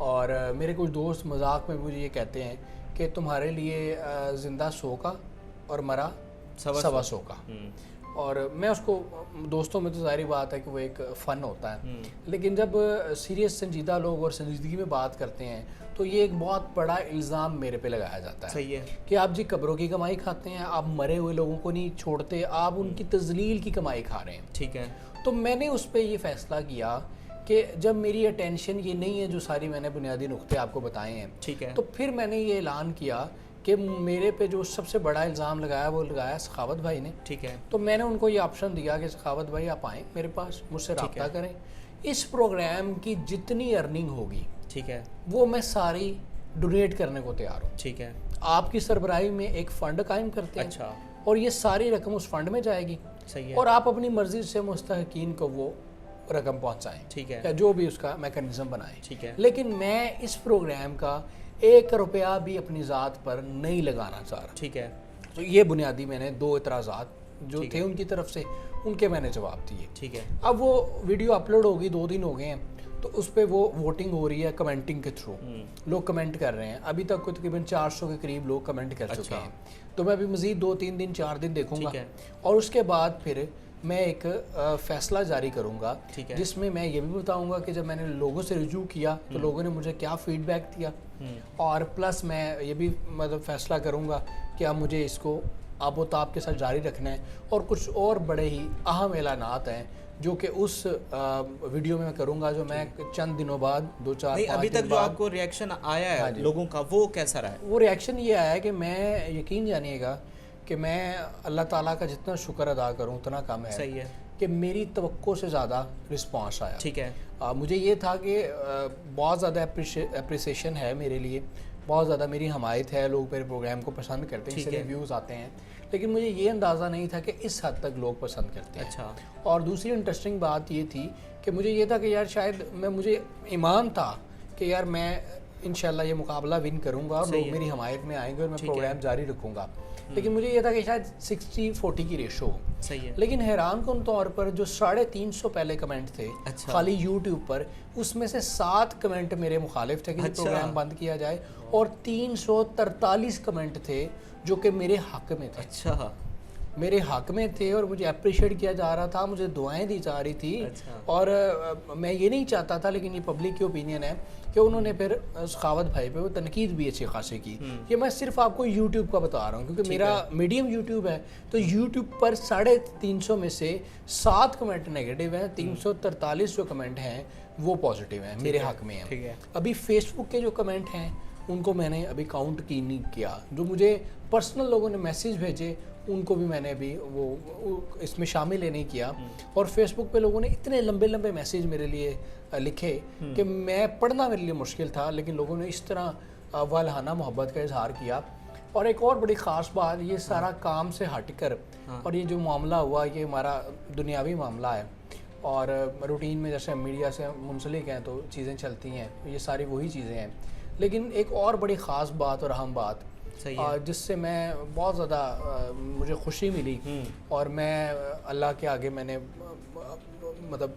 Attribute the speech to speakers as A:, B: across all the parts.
A: اور میرے کچھ دوست مذاق میں مجھے یہ کہتے ہیں کہ تمہارے لیے زندہ 100 کا اور مرا 125 کا. اور میں اس کو دوستوں میں تو ظاہری بات ہے کہ وہ ایک فن ہوتا ہے, لیکن جب سیریس سنجیدہ لوگ اور سنجیدگی میں بات کرتے ہیں تو یہ ایک بہت بڑا الزام میرے پہ لگایا جاتا ہے.
B: صحیح ہے
A: کہ آپ جی قبروں کی کمائی کھاتے ہیں, آپ مرے ہوئے لوگوں کو نہیں چھوڑتے, آپ ان کی تذلیل کی کمائی کھا رہے ہیں.
B: ٹھیک ہے.
A: تو میں نے اس پہ یہ فیصلہ کیا کہ جب میری اٹینشن یہ نہیں ہے جو ساری میں نے بنیادی نقطے آپ کو بتائے ہیں,
B: ٹھیک ہے,
A: تو پھر میں نے یہ اعلان کیا کہ میرے پہ جو سب سے بڑا الزام لگایا وہ لگایا سخاوت بھائی نے.
B: ٹھیک ہے.
A: تو میں نے ان کو یہ آپشن دیا کہ سخاوت بھائی آپ آئیں میرے پاس, مجھ سے رابطہ کریں, اس پروگرام کی جتنی ارننگ ہوگی
B: ٹھیک ہے
A: وہ میں ساری ڈونیٹ کرنے کو تیار ہوں.
B: ٹھیک ہے.
A: آپ کی سربراہی میں ایک فنڈ قائم کرتے ہیں,
B: اچھا,
A: اور یہ ساری رقم اس فنڈ میں جائے گی.
B: صحیح ہے.
A: اور آپ اپنی مرضی سے مستحقین کو وہ رقم پہنچائیں,
B: ٹھیک ہے,
A: یا جو بھی اس کا میکانزم بنائیں.
B: ٹھیک ہے.
A: لیکن میں اس پروگرام کا 1 روپیہ بھی اپنی ذات پر نہیں لگانا چاہ رہا.
B: ٹھیک ہے.
A: تو یہ بنیادی میں نے 2 اعتراضات جو تھے ان کی طرف سے, ان کے میں نے جواب دیے.
B: ٹھیک ہے.
A: اب وہ ویڈیو اپلوڈ ہوگی, 2 دن ہو گئے ہیں, تو اس پہ وہ ووٹنگ ہو رہی ہے کمنٹنگ کے تھرو, لوگ کمنٹ کر رہے ہیں. ابھی تک کوئی تقریباً 400 کے قریب لوگ کمنٹ کر چکے ہیں. تو میں ابھی مزید 2-3 دن 4 دن دیکھوں گا, اور اس کے بعد پھر میں ایک فیصلہ جاری کروں گا جس میں میں یہ بھی بتاؤں گا کہ جب میں نے لوگوں سے رجوع کیا تو لوگوں نے مجھے کیا فیڈ بیک دیا, اور پلس میں یہ بھی مطلب فیصلہ کروں گا کہ اب مجھے اس کو آب و تاب کے ساتھ جاری رکھنا ہے. اور کچھ اور بڑے ہی اہم اعلانات ہیں جو کہ اس ویڈیو میں کروں گا, جو میں چند دنوں بعد 2-4-5
B: ابھی تک جو آپ کو ریئیکشن آیا ہے لوگوں کا وہ کیسا رہا ہے؟
A: وہ ریئیکشن یہ آیا ہے کہ میں یقین جانیے گا کہ میں اللہ تعالیٰ کا جتنا شکر ادا کروں اتنا کم ہے.
B: صحیح ہے.
A: کہ میری توقع سے زیادہ رسپانس آیا.
B: ٹھیک ہے.
A: مجھے یہ تھا کہ بہت زیادہ اپریسیشن ہے میرے لیے, بہت زیادہ میری حمایت ہے, لوگ میرے پروگرام کو پسند کرتے ہیں, اس لیے ویوز آتے ہیں, لیکن مجھے یہ اندازہ نہیں تھا کہ اس حد تک لوگ پسند کرتے ہیں.
B: اچھا.
A: اور دوسری انٹرسٹنگ بات یہ تھی کہ مجھے یہ تھا کہ یار شاید مجھے ایمان تھا کہ یار میں انشاءاللہ یہ مقابلہ ون کروں گا اور لوگ میری حمایت میں آئیں گے اور میں پروگرام جاری رکھوں گا. لیکن مجھے یہ تھا کہ شاید 60-40 کی ریشو ہو.
B: صحیح ہے.
A: لیکن حیران کن طور پر جو 350 پہلے کمنٹ تھے خالی یوٹیوب پر, اس میں سے 7 کمنٹ میرے مخالف تھے کہ پروگرام بند کیا جائے, اور 343 کمنٹ تھے جو کہ میرے حق میں تھے.
B: اچھا,
A: میرے حق میں تھے اور مجھے اپریشیٹ کیا جا رہا تھا, مجھے دعائیں دی جا رہی تھی. اور میں یہ نہیں چاہتا تھا, لیکن یہ پبلک کی اوپینین ہے کہ انہوں نے پھر سخاوت بھائی پہ وہ تنقید بھی اچھی خاصی کی. یہ میں صرف آپ کو یوٹیوب کا بتا رہا ہوں کیونکہ میرا میڈیم یوٹیوب ہے, تو یوٹیوب پر 350 میں سے 7 کمنٹ نیگیٹو ہیں, 343 جو کمنٹ ہیں وہ پازیٹیو ہیں, میرے حق میں ہیں. ابھی فیس بک کے جو کمنٹ ہیں ان کو میں نے ابھی کاؤنٹ کی نہیں کیا, جو مجھے پرسنل لوگوں نے میسیج بھیجے ان کو بھی میں نے ابھی وہ اس میں شامل ہی نہیں کیا. اور فیس بک پہ لوگوں نے اتنے لمبے لمبے میسیج میرے لیے لکھے کہ میں پڑھنا میرے لیے مشکل تھا, لیکن لوگوں نے اس طرح والہانہ محبت کا اظہار کیا. اور ایک اور بڑی خاص بات, یہ سارا کام سے ہٹ کر اور یہ جو معاملہ ہوا یہ ہمارا دنیاوی معاملہ ہے, اور روٹین میں جیسے میڈیا سے منسلک ہیں تو چیزیں چلتی ہیں, یہ ساری وہی چیزیں ہیں. لیکن ایک اور بڑی خاص بات اور اہم بات جس سے میں بہت زیادہ مجھے خوشی ملی, اور میں اللہ کے آگے میں نے مطلب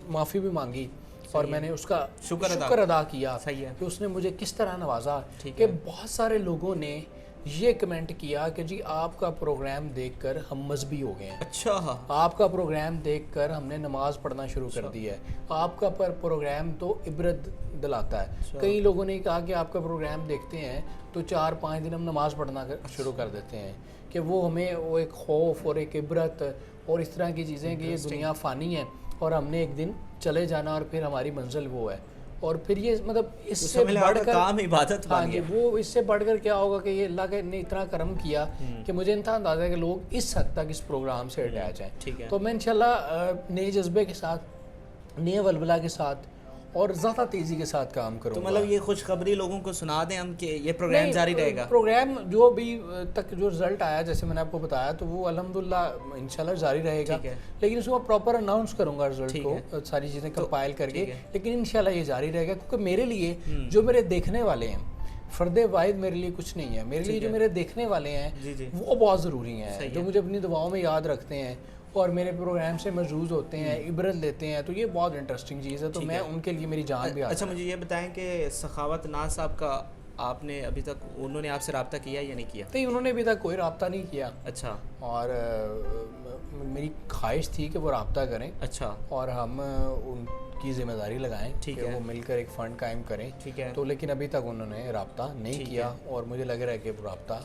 A: معافی بھی مانگی اور میں نے اس کا شکر ادا کیا کہ اس نے مجھے کس طرح نوازا, کہ بہت سارے لوگوں نے یہ کمنٹ کیا کہ جی آپ کا پروگرام دیکھ کر ہم مذہبی ہو گئے ہیں.
B: اچھا.
A: آپ کا پروگرام دیکھ کر ہم نے نماز پڑھنا شروع کر دی ہے. آپ کا پروگرام تو عبرت دلاتا ہے. کئی لوگوں نے کہا کہ آپ کا پروگرام دیکھتے ہیں تو 4-5 دن ہم نماز پڑھنا شروع کر دیتے ہیں, کہ وہ ہمیں وہ ایک خوف اور ایک عبرت اور اس طرح کی چیزیں کہ یہ دنیا فانی ہے اور ہم نے ایک دن چلے جانا اور پھر ہماری منزل وہ ہے. اور پھر یہ مطلب اس سے بڑھ کر
B: کام عبادت,
A: ہاں جی, وہ اس سے بڑھ کر کیا ہوگا کہ یہ اللہ نے اتنا کرم کیا کہ مجھے ان کا اندازہ ہے کہ لوگ اس حد تک اس پروگرام سے اٹیچ ہیں. تو میں انشاءاللہ نئے جذبے کے ساتھ, نئے ولولہ کے ساتھ اور زیادہ تیزی کے ساتھ کام کروں.
B: تو مطلب یہ خوشخبری لوگوں کو سنا دیں ہم کہ یہ پروگرام جاری رہے گا.
A: پروگرام جو بھی تک جو رزلٹ آیا جیسے میں نے آپ کو بتایا تو وہ الحمدللہ انشاءاللہ جاری رہے گا, لیکن اس کو پراپر اناؤنس کروں گا رزلٹ کو, ساری چیزیں کمپائل کر کے, لیکن انشاءاللہ یہ جاری رہے گا. کیونکہ میرے لیے جو میرے دیکھنے والے ہیں, فرد واحد میرے لیے کچھ نہیں ہے, میرے لیے جو میرے دیکھنے والے ہیں وہ بہت ضروری ہیں, جو مجھے اپنی دعاؤں میں یاد رکھتے ہیں اور میرے پروگرام سے مجوز ہوتے ہیں, عبرت لیتے ہیں, تو یہ بہت انٹرسٹنگ چیز ہے, تو میں ان کے لیے میری جان بھی.
B: اچھا مجھے یہ بتائیں کہ سخاوت ناز صاحب کا آپ نے ابھی تک, انہوں نے آپ سے رابطہ کیا یا نہیں کیا؟
A: نہیں, انہوں نے ابھی تک کوئی رابطہ نہیں کیا.
B: اچھا.
A: اور میری خواہش تھی کہ وہ رابطہ کریں.
B: اچھا.
A: اور ہم ان کی ذمہ داری لگائیں کہ وہ مل کر ایک فنڈ قائم کریں.
B: ٹھیک ہے.
A: تو لیکن ابھی تک انہوں نے رابطہ نہیں کیا, اور مجھے لگ رہا ہے کہ وہ رابطہ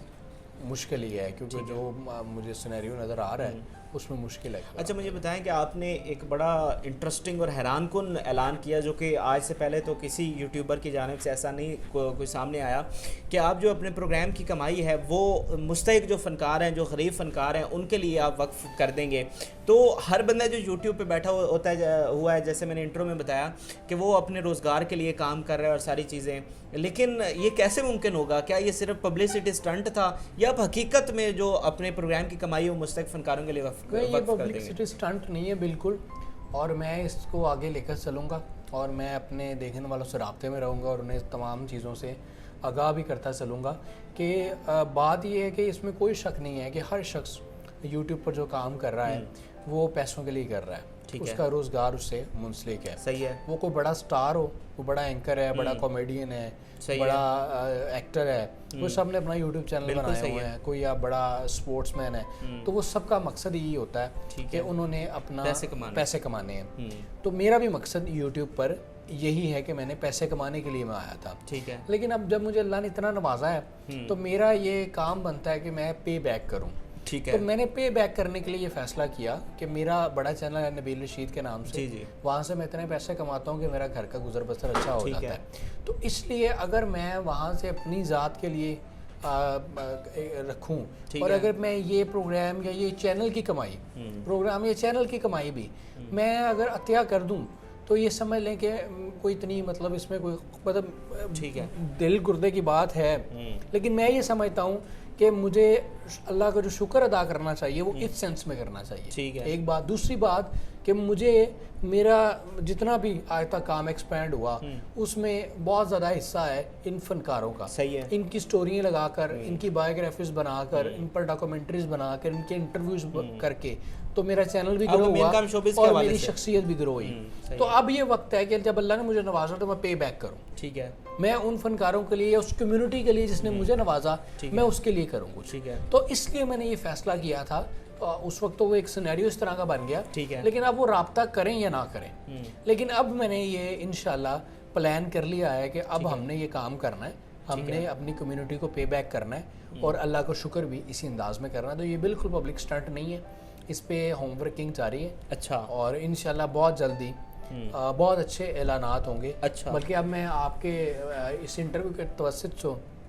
A: مشکل ہی ہے, کیونکہ جو مجھے سینیریو نظر آ رہا ہے اس میں مشکل ہے.
B: اچھا مجھے بتائیں کہ آپ نے ایک بڑا انٹرسٹنگ اور حیران کن اعلان کیا, جو کہ آج سے پہلے تو کسی یوٹیوبر کی جانب سے ایسا نہیں کوئی سامنے آیا, کہ آپ جو اپنے پروگرام کی کمائی ہے وہ مستحق جو فنکار ہیں, جو غریب فنکار ہیں, ان کے لیے آپ وقف کر دیں گے. تو ہر بندہ جو یوٹیوب پہ بیٹھا ہوا ہے, جیسے میں نے انٹرو میں بتایا کہ وہ اپنے روزگار کے لیے کام کر رہا ہے اور ساری چیزیں, لیکن یہ کیسے ممکن ہوگا؟ کیا یہ صرف پبلسٹی سٹنٹ تھا, یا اب حقیقت میں جو اپنے پروگرام کی کمائی وہ مستحق فنکاروں کے لیے وقف کر دیں گے؟
A: پبلسٹی سٹنٹ نہیں ہے بالکل, اور میں اس کو آگے لے کر چلوں گا, اور میں اپنے دیکھنے والوں سے رابطے میں رہوں گا, اور انہیں تمام چیزوں سے آگاہ بھی کرتا چلوں گا. کہ بات یہ ہے کہ اس میں کوئی شک نہیں ہے کہ ہر شخص یوٹیوب پر جو کام کر رہا ہے وہ پیسوں کے لیے کر رہا ہے, اس کا روزگار اس سے منسلک ہے.
B: صحیح ہے. وہ
A: کوئی بڑا سٹار ہو, وہ بڑا اینکر ہے, بڑا کامیڈین ہے, بڑا ایکٹر ہے, وہ سب نے اپنا یوٹیوب چینل بنایا ہوا ہے, کوئی یا بڑا سپورٹس مین ہے, تو وہ سب کا مقصد یہی ہوتا ہے کہ انہوں نے اپنا پیسے کمانے ہیں. تو میرا بھی مقصد یوٹیوب پر یہی ہے کہ میں نے پیسے کمانے کے لیے میں آیا تھا.
B: ٹھیک ہے.
A: لیکن اب جب مجھے اللہ نے اتنا نوازا ہے تو میرا یہ کام بنتا ہے کہ میں پے بیک کروں.
B: ٹھیک ہے.
A: تو میں نے پے بیک کرنے کے لیے یہ فیصلہ کیا کہ میرا بڑا چینل ہے نبیل رشید کے نام سے, وہاں سے میں اتنے پیسے کماتا ہوں کہ میرا گھر کا گزر بسر اچھا ہو جاتا ہے. تو اس لیے اگر میں وہاں سے اپنی ذات کے لیے رکھوں, اور اگر میں یہ پروگرام یا یہ چینل کی کمائی, پروگرام یا چینل کی کمائی بھی میں اگر عطیہ کر دوں, تو یہ سمجھ لیں کہ کوئی اتنی مطلب اس میں کوئی مطلب دل گردے کی بات ہے. لیکن میں یہ سمجھتا ہوں کہ مجھے اللہ کا جو شکر ادا کرنا چاہیے وہ اس سینس میں کرنا چاہیے. ایک بات. دوسری بات کہ مجھے میرا جتنا بھی آج تک کام ایکسپینڈ ہوا اس میں بہت زیادہ حصہ ہے ان فنکاروں کا.
B: صحیح ہے.
A: ان کی سٹوریاں لگا کر, ان کی بایوگرافیز بنا کر, ان پر ڈاکومنٹریز بنا کر, ان کے انٹرویوز کر کے, تو میرا چینل بھی گرو ہوا اور میری شخصیت بھی گرو ہوئی. تو اب یہ وقت ہے کہ جب اللہ نے مجھے نوازا تو میں پے بیک کروں.
B: ٹھیک ہے.
A: میں ان فنکاروں کے لیے, اس کمیونٹی کے لیے جس نے مجھے نوازا, میں اس کے لیے کروں کچھ.
B: ٹھیک ہے.
A: تو اس لیے میں نے یہ فیصلہ کیا تھا. اس وقت تو وہ ایک سینیریو اس طرح کا بن گیا, لیکن اب وہ رابطہ کریں یا نہ کریں, لیکن اب میں نے یہ انشاءاللہ پلان کر لیا ہے کہ اب ہم نے یہ کام کرنا ہے, ہم نے اپنی کمیونٹی کو پے بیک کرنا ہے, اور اللہ کا شکر بھی اسی انداز میں کرنا ہے. تو یہ بالکل پبلک سٹنٹ نہیں ہے, اس پہ ہوم ورکنگ جاری ہے.
B: اچھا.
A: اور انشاءاللہ بہت جلدی بہت اچھے اعلانات ہوں گے.
B: اچھا.
A: بلکہ اب میں آپ کے اس انٹرویو کے توسط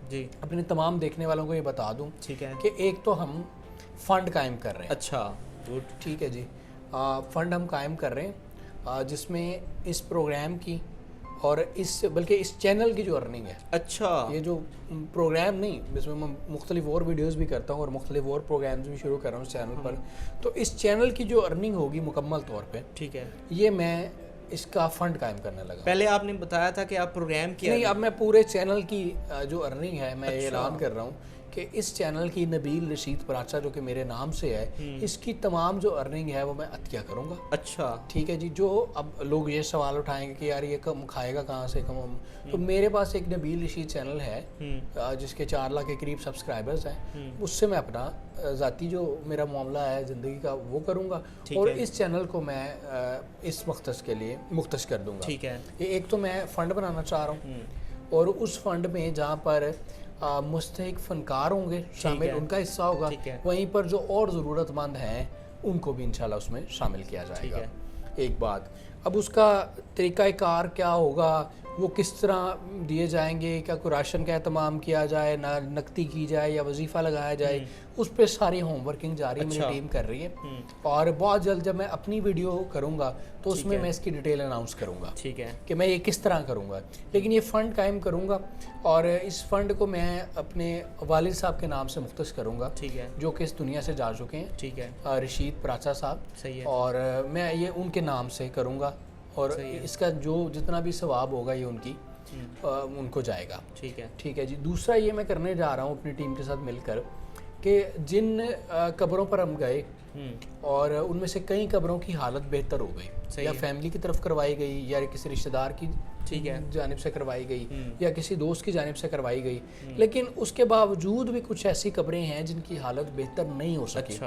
A: سے اپنے تمام دیکھنے والوں کو یہ بتا دوں کہ ایک تو ہم فنڈ قائم کر رہے ہیں.
B: اچھا.
A: ٹھیک ہے جی. فنڈ ہم قائم کر رہے ہیں جس میں اس پروگرام کی اور بلکہ اس چینل کی جو ارننگ ہے.
B: اچھا.
A: یہ جو پروگرام نہیں, اس میں میں مختلف اور ویڈیوز بھی کرتا ہوں اور مختلف اور پروگرامز بھی شروع کر رہا ہوں اس چینل پر. تو اس چینل کی جو ارننگ ہوگی مکمل طور پہ,
B: ٹھیک ہے,
A: یہ میں اس کا فنڈ قائم کرنے لگا.
B: پہلے آپ نے بتایا تھا کہ آپ پروگرام کی
A: نہیں, اب میں پورے چینل کی جو ارننگ ہے میں اعلان کر رہا ہوں کہ اس چینل کی نبیل رشید پراچا جو کہ میرے نام سے ہے, اس کی تمام جو ارننگ ہے وہ میں عطیہ کروں گا.
B: اچھا.
A: ٹھیک ہے جی. جو اب لوگ یہ سوال اٹھائیں گے کہ یار یہ کم کھائے گا کہاں سے کم, تو میرے پاس ایک نبیل رشید چینل ہے جس کے 4 لاکھ کے قریب سبسکرائبرز ہیں. اس سے میں اپنا ذاتی جو میرا معاملہ ہے زندگی کا وہ کروں گا, اور اس چینل کو میں اس مختص کے لیے مختص کر دوں گا.
B: ٹھیک ہے.
A: ایک تو میں فنڈ بنانا چاہ رہا ہوں, اور اس فنڈ میں جہاں پر مستحق فنکار ہوں گے شامل, ان کا حصہ ہوگا, وہیں پر جو اور ضرورت مند ہیں ان کو بھی انشاءاللہ اس میں شامل کیا جائے گا. ایک بات. اب اس کا طریقہ کار کیا ہوگا, وہ کس طرح دیے جائیں گے, کیا کوئی راشن کا اہتمام کیا جائے, نقدی کی جائے یا وظیفہ لگایا جائے, اس پہ ساری ہوم ورکنگ جاری میری ٹیم کر رہی ہے. اور بہت جلد جب میں اپنی ویڈیو کروں گا تو اس میں اس کی ڈیٹیل اناؤنس کروں گا. ٹھیک ہے. کہ میں یہ کس طرح کروں گا. لیکن یہ فنڈ قائم کروں گا, اور اس فنڈ کو میں اپنے والد صاحب کے نام سے مختص کروں گا, جو کہ اس دنیا سے جا چکے ہیں. ٹھیک ہے. رشید پراچا صاحب. صحیح ہے. اور میں یہ ان کے نام سے کروں گا, اور اس کا جو جتنا بھی ثواب ہوگا یہ ان کو جائے گا. ٹھیک ہے. ٹھیک ہے جی. دوسرا یہ میں کرنے جا رہا ہوں اپنی ٹیم کے ساتھ مل کر کہ جن قبروں پر ہم گئے اور ان میں سے کئی قبروں کی حالت بہتر ہو گئی، یا فیملی کی طرف کروائی گئی، یا کسی رشتہ دار کی جانب سے کروائی گئی، یا کسی دوست کی جانب سے کروائی گئی، لیکن اس کے باوجود بھی کچھ ایسی قبریں ہیں جن کی حالت بہتر نہیں ہو سکی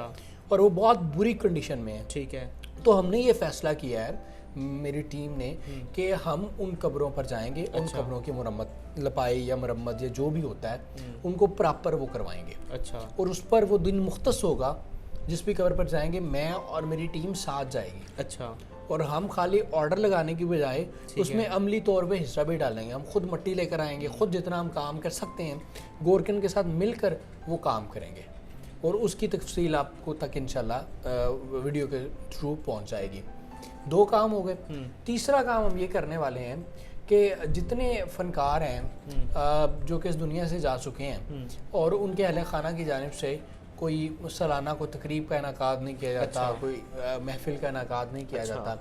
A: اور وہ بہت بری کنڈیشن میں ہیں.
B: ٹھیک ہے.
A: تو ہم نے یہ فیصلہ کیا ہے میری ٹیم نے کہ ہم ان قبروں پر جائیں گے، ان قبروں کی مرمت، لپائی یا مرمت یا جو بھی ہوتا ہے ان کو پراپر وہ کروائیں گے.
B: اچھا. اور
A: اس پر وہ دن مختص ہوگا، جس بھی قبر پر جائیں گے میں اور میری ٹیم ساتھ جائے گی.
B: اچھا.
A: اور ہم خالی آرڈر لگانے کی بجائے اس میں عملی طور پہ حصہ بھی ڈالیں گے. ہم خود مٹی لے کر آئیں گے، خود جتنا ہم کام کر سکتے ہیں گورکن کے ساتھ مل کر وہ کام کریں گے، اور اس کی تفصیل آپ کو تک انشاءاللہ ویڈیو کے تھرو پہنچ جائے گی. 2 کام ہو گئے. تیسرا کام ہم یہ کرنے والے ہیں کہ جتنے فنکار ہیں جو کہ اس دنیا سے جا چکے ہیں اور ان کے اہل خانہ کی جانب سے کوئی سالانہ کوئی تقریب کا انعقاد نہیں کیا جاتا، کوئی محفل کا انعقاد نہیں کیا جاتا،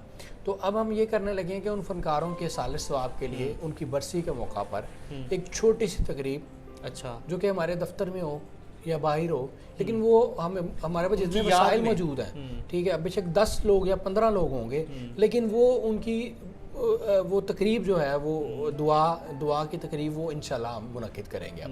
A: تو اب ہم یہ کرنے لگے ہیں کہ ان فنکاروں کے سال ثواب کے لیے ان کی برسی کے موقع پر ایک چھوٹی سی تقریب جو کہ ہمارے دفتر میں ہو یا باہر ہو، لیکن وہ ہمارے پاس جتنے وسائل موجود ہیں، ٹھیک ہے، بے شک 10 لوگ یا 15 لوگ ہوں گے، لیکن وہ ان کی وہ تقریب جو ہے وہ دعا کی تقریب وہ انشاءاللہ ہم منعقد کریں گے.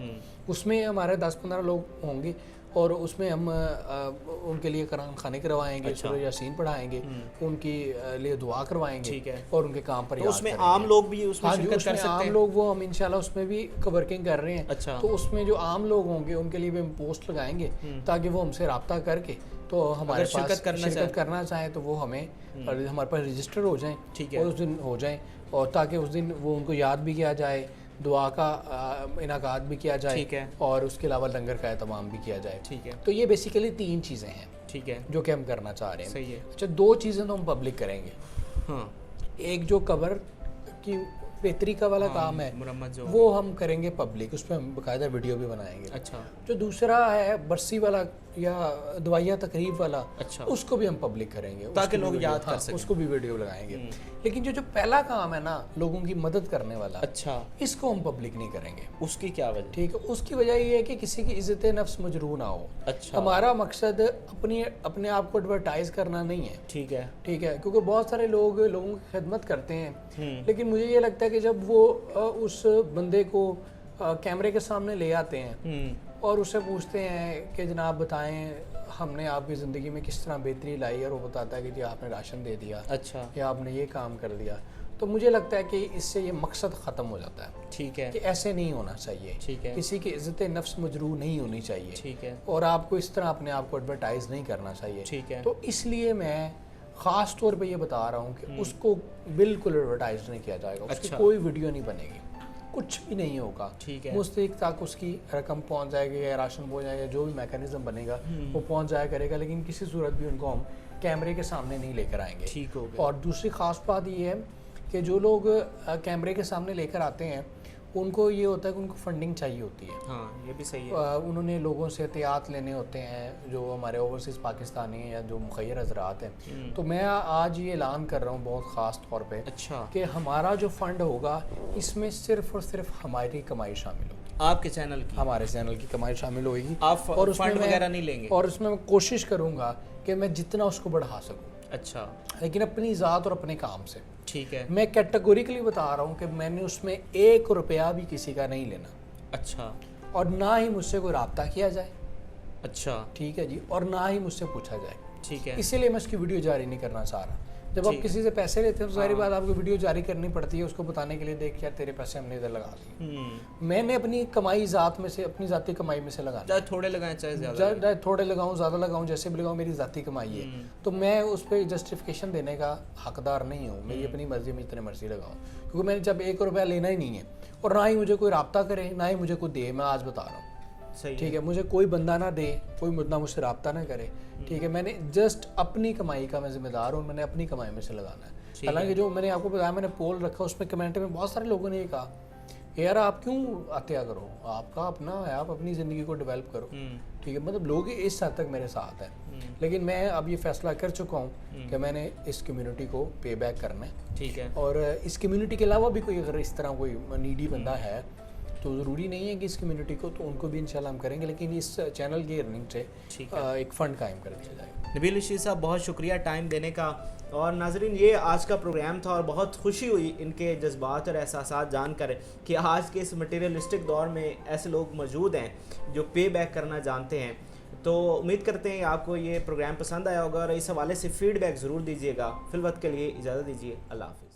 A: اس میں ہمارے 10-15 لوگ ہوں گے اور اس میں ہم ان کے لیے قرآن خوانی کروائیں گے، سورہ یاسین پڑھائیں گے، ان کی لیے دعا کروائیں گے اور ان کے کام پر یاد کریں گے.
B: اس میں عام لوگ بھی اس میں شرکت کر سکتے ہیں.
A: عام لوگ وہ ہم انشاءاللہ اس میں بھی ورکنگ کر رہے ہیں. تو اس میں جو عام لوگ ہوں گے ان کے لیے بھی ہم پوسٹ لگائیں گے تاکہ وہ ہم سے رابطہ کر کے تو ہمارے پاس شرکت کرنا چاہیں تو وہ ہمیں ہمارے پاس رجسٹر ہو جائیں اور اس دن ہو جائیں، اور تاکہ اس دن وہ ان کو یاد بھی کیا جائے، دعا کا انعقاد بھی کیا جائے اور اس کے علاوہ لنگر کا اہتمام بھی کیا جائے. تو یہ بیسیکلی 3 چیزیں ہیں جو کہ ہم کرنا چاہ رہے ہیں. اچھا 2 چیزیں تو ہم پبلک کریں گے. ایک جو قبر کی بہتری کا والا کام ہے وہ ہم کریں گے پبلک، اس پہ ہم باقاعدہ ویڈیو بھی بنائیں گے. جو دوسرا ہے برسی والا یا دعائیہ تقریب والا، اس کو بھی ہم پبلک کریں گے
B: تاکہ لوگ یاد کر سکیں،
A: اس کو بھی ویڈیو لگائیں گے. لیکن جو پہلا کام ہے نا لوگوں کی مدد کرنے والا، اس کو ہم پبلک نہیں کریں گے.
B: اس کی کیا وجہ؟
A: ٹھیک ہے، اس کی وجہ یہ ہے کہ کسی کی عزت نفس مجروح نہ ہو. ہمارا مقصد اپنے آپ کو ایڈورٹائز کرنا نہیں ہے. ٹھیک ہے، کیونکہ بہت سارے لوگوں کی خدمت کرتے ہیں، لیکن مجھے یہ لگتا ہے کہ جب وہ اس بندے کو کیمرے کے سامنے لے آتے ہیں اور اسے پوچھتے ہیں کہ جناب بتائیں ہم نے آپ کی زندگی میں کس طرح بہتری لائی، اور وہ بتاتا ہے کہ جی آپ نے راشن دے دیا، یا آپ نے یہ کام کر دیا، تو مجھے لگتا ہے کہ اس سے یہ مقصد ختم ہو جاتا ہے. ٹھیک ہے، کہ ایسے نہیں ہونا چاہیے. کسی کی عزت نفس مجروح نہیں ہونی چاہیے. ٹھیک ہے، اور آپ کو اس طرح اپنے آپ کو ایڈورٹائز نہیں کرنا چاہیے. ٹھیک ہے، تو اس لیے میں خاص طور پہ یہ بتا رہا ہوں کہ اس کو بالکل ایڈورٹائز نہیں کیا جائے گا. اس کی کوئی ویڈیو نہیں بنے گی، کچھ بھی نہیں ہوگا. ٹھیک ہے، مستحق تک اس کی رقم پہنچ جائے گی یا راشن پہنچ جائے گا، جو بھی میکانزم بنے گا وہ پہنچ جایا کرے گا، لیکن کسی صورت بھی ان کو ہم کیمرے کے سامنے نہیں لے کر آئیں گے. ٹھیک ہو گیا. اور دوسری خاص بات یہ ہے کہ جو لوگ کیمرے کے سامنے لے کر آتے ہیں ان کو یہ ہوتا ہے کہ ان کو فنڈنگ چاہیے ہوتی ہے. ہاں یہ بھی صحیح ہے. انہوں نے لوگوں سے احتیاط لینے ہوتے ہیں جو ہمارے اوورسیز پاکستانی ہیں یا جو مخیر حضرات ہیں. تو میں آج یہ اعلان کر رہا ہوں بہت خاص طور پہ کہ ہمارا جو فنڈ ہوگا اس میں صرف اور صرف ہماری کمائی شامل ہوگی. آپ کے چینل کی، ہمارے چینل کی کمائی شامل ہوگی. آپ فنڈ وغیرہ نہیں لیں گے؟ اور اس میں میں کوشش کروں گا کہ میں جتنا اس کو بڑھا سکوں. اچھا، لیکن اپنی ذات اور اپنے کام سے. ٹھیک ہے، میں کیٹیگوریکلی بتا رہا ہوں کہ میں نے اس میں 1 روپیہ بھی کسی کا نہیں لینا. اچھا، اور نہ ہی مجھ سے کوئی رابطہ کیا جائے. اچھا، ٹھیک ہے جی، اور نہ ہی مجھ سے پوچھا جائے. ٹھیک ہے، اسی لیے میں اس کی ویڈیو جاری نہیں کرنا چاہ رہا. جب آپ کسی سے پیسے لیتے ہیں تو ظاہری بات آپ کو ویڈیو جاری کرنی پڑتی ہے اس کو بتانے کے لیے، دیکھ یار تیرے پیسے ہم نے ادھر لگا دیے. میں نے اپنی کمائی ذات میں سے، اپنی ذاتی کمائی میں سے لگانا، چاہے تھوڑے لگائیں چاہے زیادہ، چاہے تھوڑے لگاؤں زیادہ لگاؤں، جیسے بھی لگاؤں، میری ذاتی کمائی ہے. تو میں اس پہ جسٹیفیکیشن دینے کا حقدار نہیں ہوں. میری اپنی مرضی میں جتنے مرضی لگاؤں، کیونکہ میں نے جب 1 روپیہ لینا ہی نہیں ہے اور نہ ہی مجھے کوئی رابطہ کرے، نہ ہی مجھے کوئی دے. میں آج بتا رہا ہوں، ٹھیک ہے، مجھے کوئی بندہ نہ دے، کوئی نہ مجھ سے رابطہ نہ کرے. ٹھیک ہے، میں نے جسٹ اپنی کمائی کا میں ذمہ دار ہوں، میں نے اپنی کمائی میں سے لگانا ہے. حالانکہ جو میں نے آپ کو بتایا، میں نے پول رکھا، اس میں کمنٹ میں بہت سارے لوگوں نے یہ کہا یار آپ کیوں عطیہ کرو، آپ کا اپنا ہے، آپ اپنی زندگی کو ڈیولپ کرو. ٹھیک ہے، مطلب لوگ اس حد تک میرے ساتھ ہیں. لیکن میں اب یہ فیصلہ کر چکا ہوں کہ میں نے اس کمیونٹی کو پے بیک کرنا ہے. ٹھیک ہے، اور اس کمیونٹی کے علاوہ بھی کوئی اگر اس طرح کوئی نیڈی بندہ ہے تو ضروری نہیں ہے کہ اس کمیونٹی کو، تو ان کو بھی انشاءاللہ ہم کریں گے، لیکن اس چینل کی ارننگ سے ایک فنڈ قائم کر دیا جائے گا۔
B: نبیل رشید صاحب بہت شکریہ ٹائم دینے کا، اور ناظرین یہ آج کا پروگرام تھا، اور بہت خوشی ہوئی ان کے جذبات اور احساسات جان کر کہ آج کے اس مٹیریلسٹک دور میں ایسے لوگ موجود ہیں جو پے بیک کرنا جانتے ہیں۔ تو امید کرتے ہیں آپ کو یہ پروگرام پسند آیا ہوگا، اور اس حوالے سے فیڈ بیک ضرور دیجیے گا۔ فی الوقت کے لیے اجازت دیجیے، اللہ حافظ۔